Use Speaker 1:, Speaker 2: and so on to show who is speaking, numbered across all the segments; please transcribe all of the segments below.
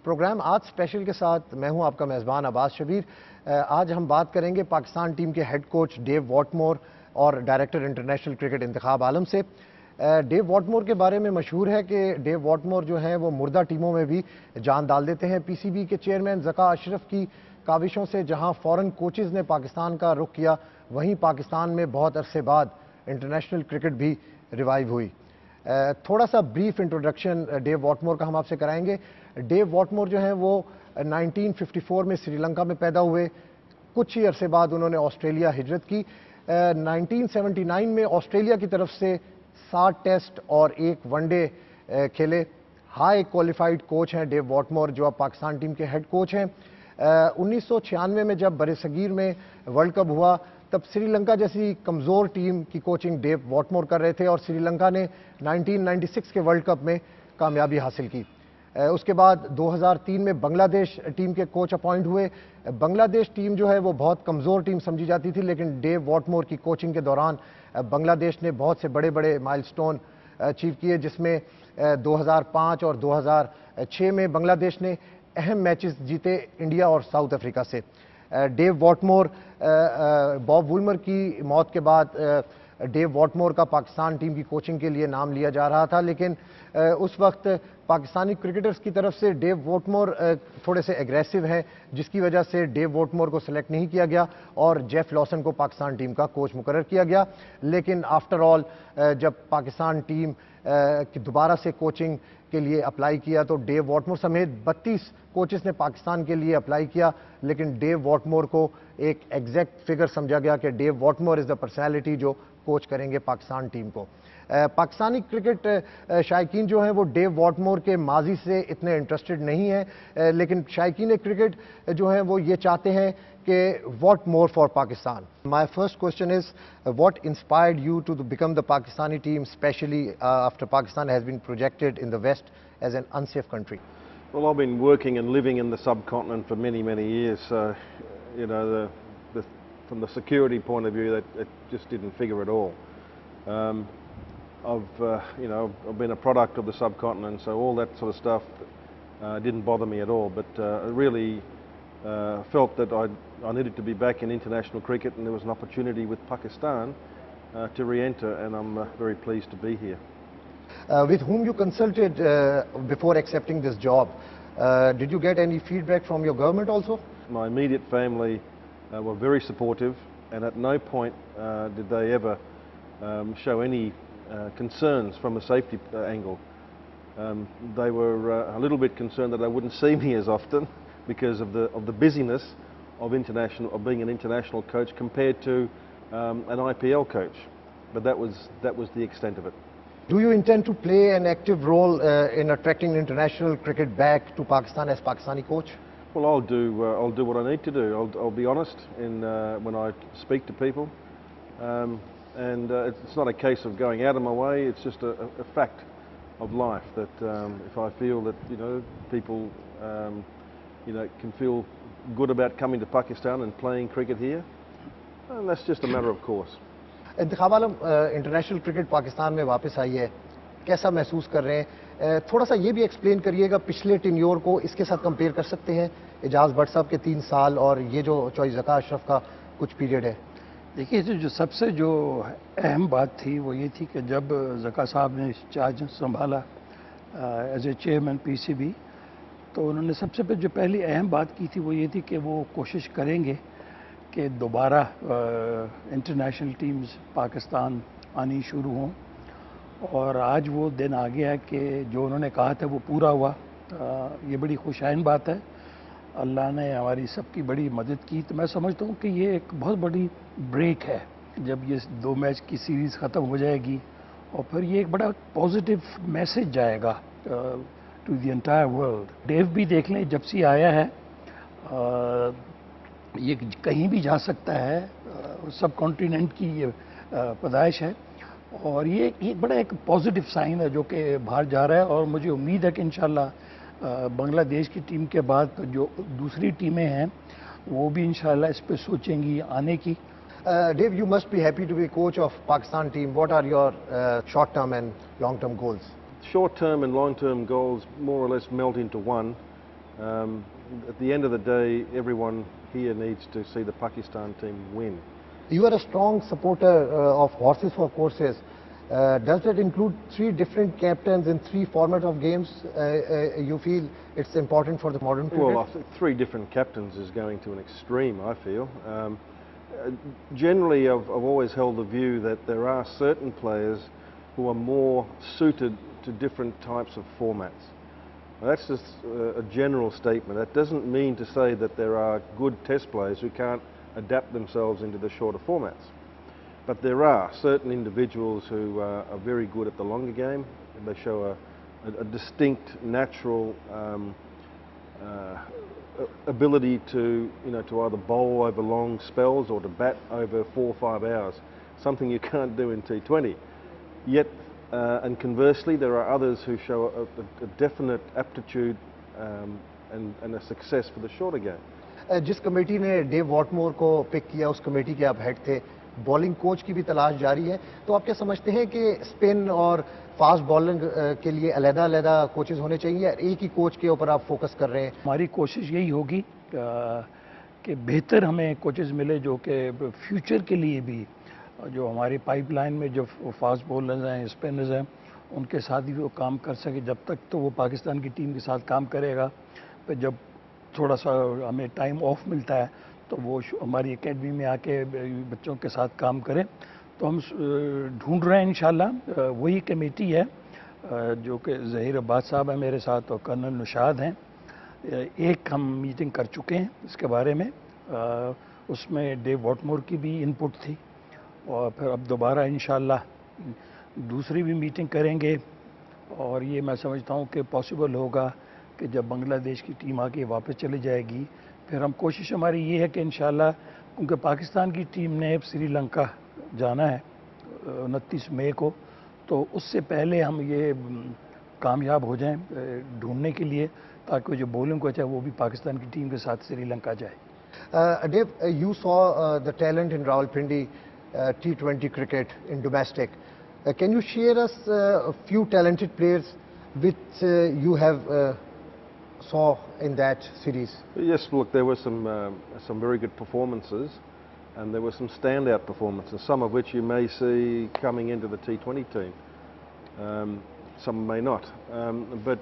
Speaker 1: Programme आज special के साथ मैं हूं आपका मेज़बान अब्बास शबीर। आज हम बात करेंगे पाकिस्तान टीम के हेड कोच डेव वॉटमोर और director international cricket Intikhab Alam से। डेव वॉटमोर के बारे में मशहूर है कि डेव वॉटमोर जो हैं वो मुर्दा टीमों में भी जान डाल देते हैं। पीसीबी के चेयरमैन ज़का अशरफ की काविशों से जहां फॉरेन कोचेज़ ने पाकिस्तान का रुख किया, वहीं पाकिस्तान में बहुत अरसे बाद इंटरनेशनल क्रिकेट भी रिवाइव हुई। थोड़ा सा ब्रीफ इंट्रोडक्शन डेव वॉटमोर का हम आपसे कराएंगे। डेव वॉटमोर जो हैं वो 1954 में श्रीलंका में पैदा हुए। कुछ ही अरसे बाद उन्होंने ऑस्ट्रेलिया हिजरत की। 1979 में ऑस्ट्रेलिया की तरफ से 60 टेस्ट और 1 वनडे खेले। हाई क्वालिफाइड कोच हैं डेव वॉटमोर, जो अब पाकिस्तान टीम के हेड कोच हैं। 1996 में जब बरसगीर में वर्ल्ड कप हुआ, तब श्रीलंका जैसी कमज़ोर टीम की कोचिंग डेव वॉटमोर कर रहे थे और श्रीलंका ने 1996 के वर्ल्ड कप में कामयाबी हासिल की। उसके बाद 2003 में बांग्लादेश टीम के कोच अपॉइंट हुए। बांग्लादेश टीम जो है वो बहुत कमज़ोर टीम समझी जाती थी, लेकिन डेव वॉटमोर की कोचिंग के दौरान बांग्लादेश ने बहुत से बड़े बड़े माइलस्टोन अचीव किए, जिसमें 2005 और 2006 में बांग्लादेश ने अहम मैचेस जीते इंडिया और साउथ अफ्रीका से। डेव वॉटमोर, बॉब वुलमर की मौत के बाद डेव वॉटमोर का पाकिस्तान टीम की कोचिंग के लिए नाम लिया जा रहा था, लेकिन उस वक्त पाकिस्तानी क्रिकेटर्स की तरफ से डेव वॉटमोर थोड़े से एग्रेसिव हैं, जिसकी वजह से डेव वॉटमोर को सिलेक्ट नहीं किया गया और जेफ लॉसन को पाकिस्तान टीम का कोच मुकर्रर किया गया। लेकिन आफ्टर ऑल जब पाकिस्तान टीम की दोबारा से कोचिंग के लिए अप्लाई किया तो डेव वॉटमोर समेत 32 कोचेस ने पाकिस्तान के लिए अप्लाई किया, लेकिन डेव वॉटमोर को एक एग्जैक्ट फिगर समझा गया कि Dav Whatmore is the personality जो कोच करेंगे पाकिस्तान टीम को। पाकिस्तानी क्रिकेट शायकीन जो हैं वो डेव वॉटमोर के माजी से इतने इंटरेस्टेड नहीं हैं, लेकिन शायकीन क्रिकेट जो हैं वो ये चाहते हैं कि what more for Pakistan. My first question is what inspired you to become the Pakistani team, specially after Pakistan has been projected in the West as an unsafe country?
Speaker 2: Well, I've been working and living in the subcontinent for many, many years, so you know, from the security point of view, that it just didn't figure at all. I've been a product of the subcontinent, so all that sort of stuff didn't bother me at all. But I really felt that I needed to be back in international cricket, and there was an opportunity with Pakistan to re-enter, and I'm very pleased to be here.
Speaker 1: With whom you consulted before accepting this job? Did you get any feedback from your government also?
Speaker 2: My immediate family were very supportive, and at no point did they ever show any concerns from a safety angle. They were a little bit concerned that they wouldn't see me as often because of the busyness of being an international coach compared to an IPL coach, but that was the extent of it.
Speaker 1: Do you intend to play an active role in attracting international cricket back to Pakistan as Pakistani coach?
Speaker 2: Well, I'll do what I need to do. I'll be honest when I speak to people, and it's not a case of going out of my way. It's just a fact of life that if I feel that people can feel good about coming to Pakistan and playing cricket here, and that's just a matter of course.
Speaker 1: Intikhab Alam, international cricket Pakistan में वापस आई है, कैसा महसूस कर रहे हैं? थोड़ा सा ये भी एक्सप्लेन करिएगा, पिछले टेन्योर को इसके साथ कंपेयर कर सकते हैं, एजाज भट्ट साहब के 3 साल और ये जो चॉइस ज़का अशरफ का कुछ पीरियड है।
Speaker 3: देखिए, जो सबसे अहम बात थी वो ये थी कि जब ज़का साहब ने चार्ज संभाला एज ए चेयरमैन पीसीबी, तो उन्होंने सबसे जो पहली अहम बात की थी वो ये थी कि वो कोशिश करेंगे कि दोबारा इंटरनेशनल टीम्स पाकिस्तान आनी शुरू हों, और आज वो दिन आ गया कि जो उन्होंने कहा था वो पूरा हुआ। ये बड़ी खुशाइन बात है, अल्लाह ने हमारी सबकी बड़ी मदद की। तो मैं समझता हूँ कि ये एक बहुत बड़ी ब्रेक है, जब ये 2 मैच की सीरीज़ ख़त्म हो जाएगी, और फिर ये एक बड़ा पॉजिटिव मैसेज जाएगा to the entire world. Dav भी देख लें, जब से आया है ये कहीं भी जा सकता है, सब कॉन्टिनेंट की ये पैदाइश है, और ये एक बड़ा एक पॉजिटिव साइन है जो कि बाहर जा रहा है। और मुझे उम्मीद है कि इंशाल्लाह बांग्लादेश की टीम के बाद जो दूसरी टीमें हैं वो भी इंशाल्लाह इस पे सोचेंगी आने की।
Speaker 1: Dave, you must be happy to be coach of Pakistan team. What are your short-term and long-term goals?
Speaker 2: Short-term and long-term goals more or less melt into one. At the end of the day, everyone here needs to see the Pakistan team win.
Speaker 1: You are a strong supporter of horses for courses. Does that include 3 different captains in 3 formats of games? You feel it's important for the modern cricket?
Speaker 2: Well, I think 3 different captains is going to an extreme, I feel. Generally, I've always held the view that there are certain players who are more suited to different types of formats. Now, that's just a general statement. That doesn't mean to say that there are good test players who can't adapt themselves into the shorter formats. But there are certain individuals who are very good at the longer game, and they show a distinct, natural ability to, to either bowl over long spells or to bat over 4 or 5 hours, something you can't do in T20. Yet, and conversely, there are others who show a definite aptitude and a success for the shorter game.
Speaker 1: जिस committee ने Dave Whatmore को pick किया, उस committee के आप head थे, bowling coach की भी तलाश जारी है, तो आप क्या समझते हैं कि स्पिन और फास्ट बॉलिंग के लिए अलग-अलग कोचेस होने चाहिए या एक ही कोच के ऊपर आप फोकस कर रहे हैं?
Speaker 3: हमारी कोशिश यही होगी कि बेहतर हमें कोचेस मिले जो कि फ्यूचर के लिए भी जो हमारी पाइपलाइन में जो फास्ट बॉलर्स हैं, स्पिनर्स हैं, उनके साथ भी वो काम कर सके. जब तक तो वो पाकिस्तान की टीम के साथ काम करेगा, फिर जब थोड़ा सा हमें टाइम ऑफ मिलता है तो वो हमारी एकेडमी में आके बच्चों के साथ काम करें. तो हम ढूंढ रहे हैं इंशाल्लाह. वही कमेटी है जो कि ज़हीर अब्बास साहब हैं मेरे साथ और कर्नल निशाद हैं. एक हम मीटिंग कर चुके हैं इसके बारे में. उसमें डेव वॉटमोर की भी इनपुट थी और फिर अब दोबारा इंशाल्लाह दूसरी भी मीटिंग करेंगे. और ये मैं समझता हूँ कि पॉसिबल होगा कि जब बांग्लादेश की टीम आके वापस चली जाएगी, फिर हम कोशिश हमारी ये है कि इंशाल्लाह, क्योंकि पाकिस्तान की टीम ने श्रीलंका जाना है 29 मई को, तो उससे पहले हम ये कामयाब हो जाएं ढूंढने के लिए, ताकि जो बॉलिंग कोच है वो भी पाकिस्तान की टीम के साथ श्रीलंका जाए.
Speaker 1: Dev, you saw the talent in Rawalpindi T20 cricket in domestic. Can you share us a few talented players which you have saw in that series?
Speaker 2: Yes, look, there were some very good performances, and there were some standout performances, some of which you may see coming into the T20 team. Some may not, but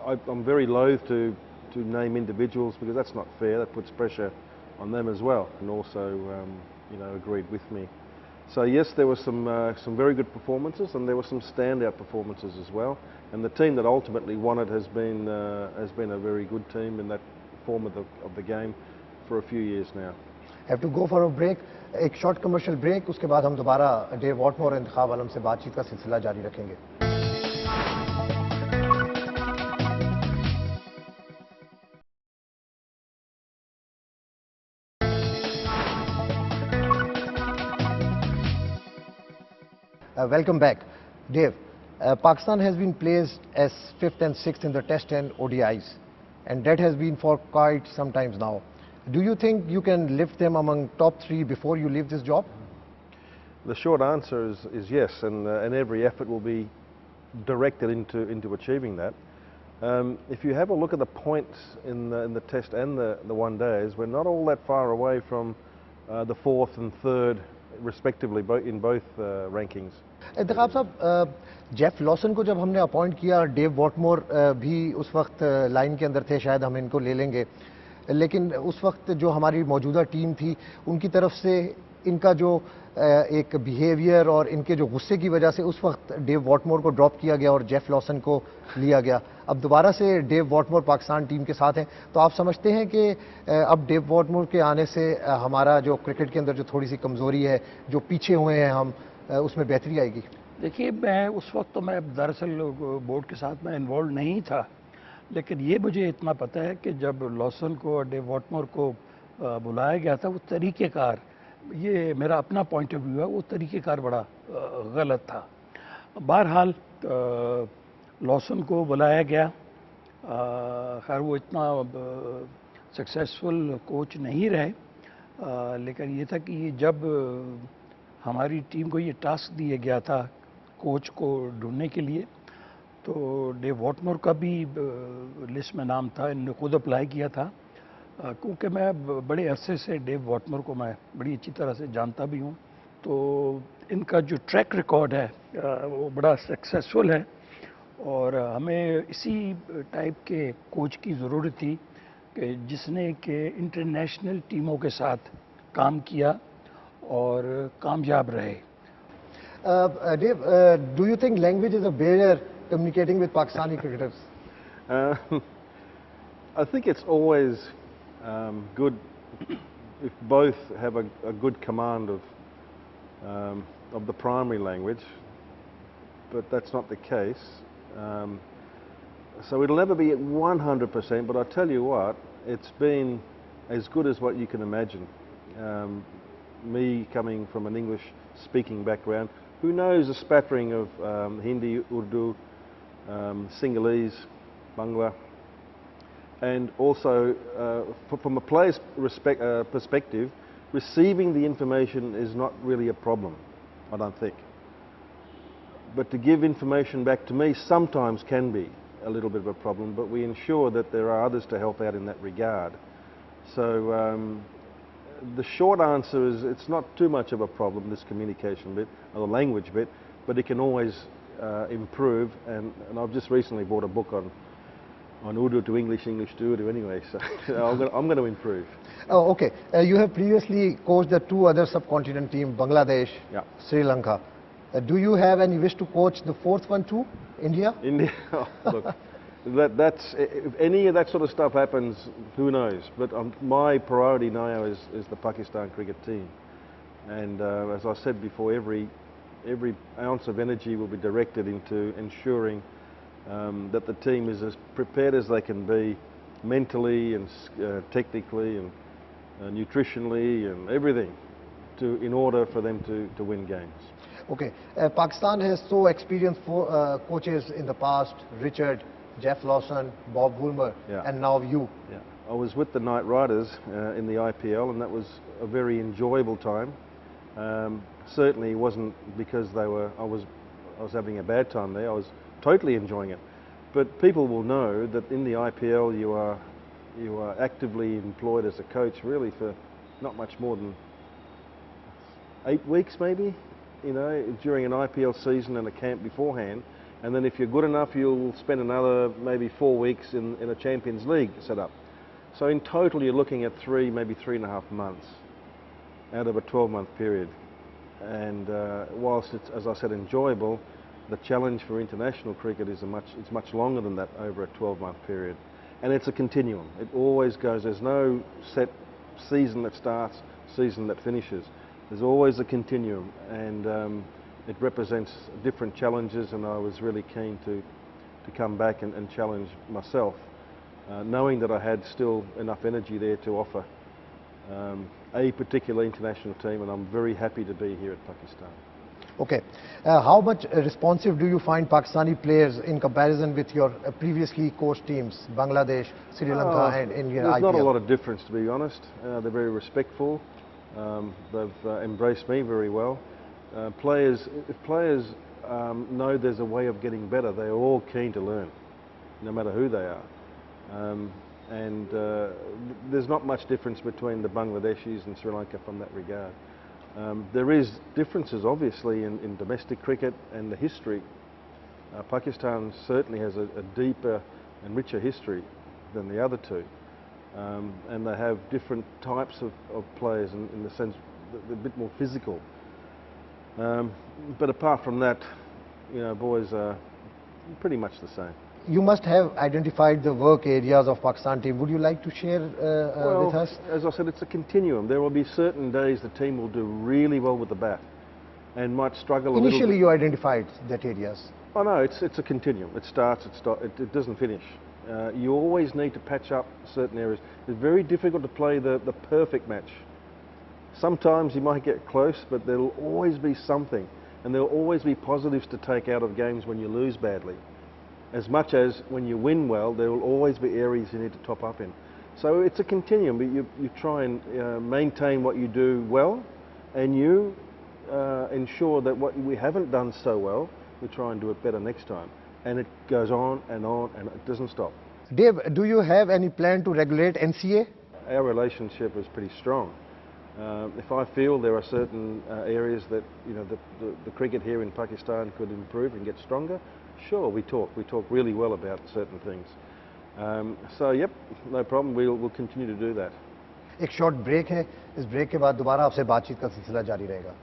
Speaker 2: I'm very loath to name individuals because that's not fair. That puts pressure on them as well, and also, agreed with me. So yes, there were some very good performances, and there were some standout performances as well. And the team that ultimately won it has been a very good team in that form of the game for a few years now.
Speaker 1: Have to go for a break. एक short commercial break, उसके बाद हम दोबारा Dave Whatmore इंतखाब Alam से बातचीत का सिलसिला जारी रखेंगे. Welcome back. Dave, Pakistan has been placed as 5th and 6th in the Test and ODIs, and that has been for quite some times now. Do you think you can lift them among top 3 before you leave this job?
Speaker 2: The short answer is yes, and every effort will be directed into achieving that. If you have a look at the points in the Test and the one days, we're not all that far away from the 4th and 3rd respectively in both rankings.
Speaker 1: इंतखाब साहब, Jeff Lawson को जब हमने appoint किया, Dave Whatmore भी उस वक्त line के अंदर थे, शायद हम इनको ले लेंगे, लेकिन उस वक्त जो हमारी मौजूदा टीम थी उनकी तरफ से इनका जो एक बिहेवियर और इनके जो गुस्से की वजह से उस वक्त डेव वॉटमोर को ड्रॉप किया गया और जेफ लॉसन को लिया गया. अब दोबारा से डेव वॉटमोर पाकिस्तान टीम के साथ हैं, तो आप समझते हैं कि अब डेव वॉटमोर के आने से हमारा जो क्रिकेट के अंदर जो थोड़ी सी कमज़ोरी है, जो पीछे हुए हैं हम, उसमें बेहतरी आएगी?
Speaker 3: देखिए, मैं उस वक्त तो मैं दरअसल बोर्ड के साथ में इन्वॉल्व नहीं था, लेकिन ये मुझे इतना पता है कि जब लॉसन को और डेव वॉटमोर को बुलाया गया था, वो तरीक़ेकार, ये मेरा अपना पॉइंट ऑफ व्यू है, वो तरीक़ेकार बड़ा गलत था. बहरहाल लॉसन को बुलाया गया, खैर वो इतना सक्सेसफुल कोच नहीं रहे, लेकिन ये था कि जब हमारी टीम को ये टास्क दिया गया था कोच को ढूंढने के लिए, तो डेव वॉटमोर का भी लिस्ट में नाम था, इन्होंने खुद अप्लाई किया था, क्योंकि मैं बड़े अरसे से डेव वॉटमोर को मैं बड़ी अच्छी तरह से जानता भी हूँ। तो इनका जो ट्रैक रिकॉर्ड है वो बड़ा सक्सेसफुल है, और हमें इसी टाइप के कोच की ज़रूरत थी कि जिसने कि इंटरनेशनल टीमों के साथ काम किया और कामयाब रहे।
Speaker 1: Dave, do you think language is a barrier communicating with Pakistani cricketers?
Speaker 2: I think it's always good if both have a good command of the primary language, but that's not the case. So it'll never be at 100%, but I tell you what, it's been as good as what you can imagine. Me coming from an English-speaking background, who knows a spattering of Hindi, Urdu, Sinhalese, Bangla, and also from a player's perspective, receiving the information is not really a problem, I don't think. But to give information back to me sometimes can be a little bit of a problem, but we ensure that there are others to help out in that regard. So the short answer is it's not too much of a problem, this communication bit, or the language bit, but it can always improve, and I've just recently bought a book on Urdu to English, English to Urdu anyway, so I'm going to improve.
Speaker 1: Oh, okay. You have previously coached the two other subcontinent teams, Bangladesh,
Speaker 2: Yeah.
Speaker 1: Sri Lanka. Do you have any wish to coach the fourth one too, India?
Speaker 2: India, oh, look, that's if any of that sort of stuff happens, who knows? But my priority now is the Pakistan cricket team, and as I said before, every ounce of energy will be directed into ensuring that the team is as prepared as they can be, mentally and technically and nutritionally and everything, in order for them to win games.
Speaker 1: Okay. Pakistan has so experienced coaches in the past: Richard, Jeff Lawson, Bob Woolmer,
Speaker 2: Yeah.
Speaker 1: and now you.
Speaker 2: Yeah. I was with the Knight Riders in the IPL, and that was a very enjoyable time. Certainly wasn't because I was having a bad time there. I was totally enjoying it. But people will know that in the IPL you are actively employed as a coach really for not much more than 8 weeks maybe, you know, during an IPL season and a camp beforehand. And then if you're good enough, you'll spend another maybe 4 weeks in a Champions League setup. So in total you're looking at maybe 3.5 months out of a 12-month period. And whilst it's, as I said, enjoyable, the challenge for international cricket is much longer than that, over a 12-month period. And it's a continuum. It always goes. There's no set season that starts, season that finishes. There's always a continuum, and it represents different challenges, and I was really keen to come back and challenge myself, knowing that I had still enough energy there to offer a particular international team, and I'm very happy to be here at Pakistan.
Speaker 1: Okay. How much responsive do you find Pakistani players in comparison with your previously coached teams, Bangladesh, Sri Lanka and India?
Speaker 2: There's not a lot of difference, to be honest. They're very respectful. They've embraced me very well. If players know there's a way of getting better, they're all keen to learn, no matter who they are. And there's not much difference between the Bangladeshis and Sri Lanka from that regard. There is differences obviously in domestic cricket and the history. Pakistan certainly has a deeper and richer history than the other two, and they have different types of players in the sense they're a bit more physical. But apart from that, you know, boys are pretty much the same.
Speaker 1: You must have identified the work areas of Pakistan team. Would you like to share with us?
Speaker 2: As I said, it's a continuum. There will be certain days the team will do really well with the bat and might struggle a little bit.
Speaker 1: Initially you identified that areas.
Speaker 2: Oh no, it's a continuum. It starts, it doesn't finish. You always need to patch up certain areas. It's very difficult to play the perfect match. Sometimes you might get close, but there will always be something, and there will always be positives to take out of games when you lose badly. As much as when you win well, there will always be areas you need to top up in. So it's a continuum, but you try and maintain what you do well, and you ensure that what we haven't done so well, we try and do it better next time. and it goes on and it doesn't stop.
Speaker 1: Dave, do you have any plan to regulate NCA?
Speaker 2: Our relationship is pretty strong. If I feel there are certain areas that the cricket here in Pakistan could improve and get stronger, sure, we talk really well about certain things. So yep, no problem, we'll continue to do that.
Speaker 1: एक short break है, इस break के बाद दोबारा आपसे बातचीत का सिलसिला जारी रहेगा.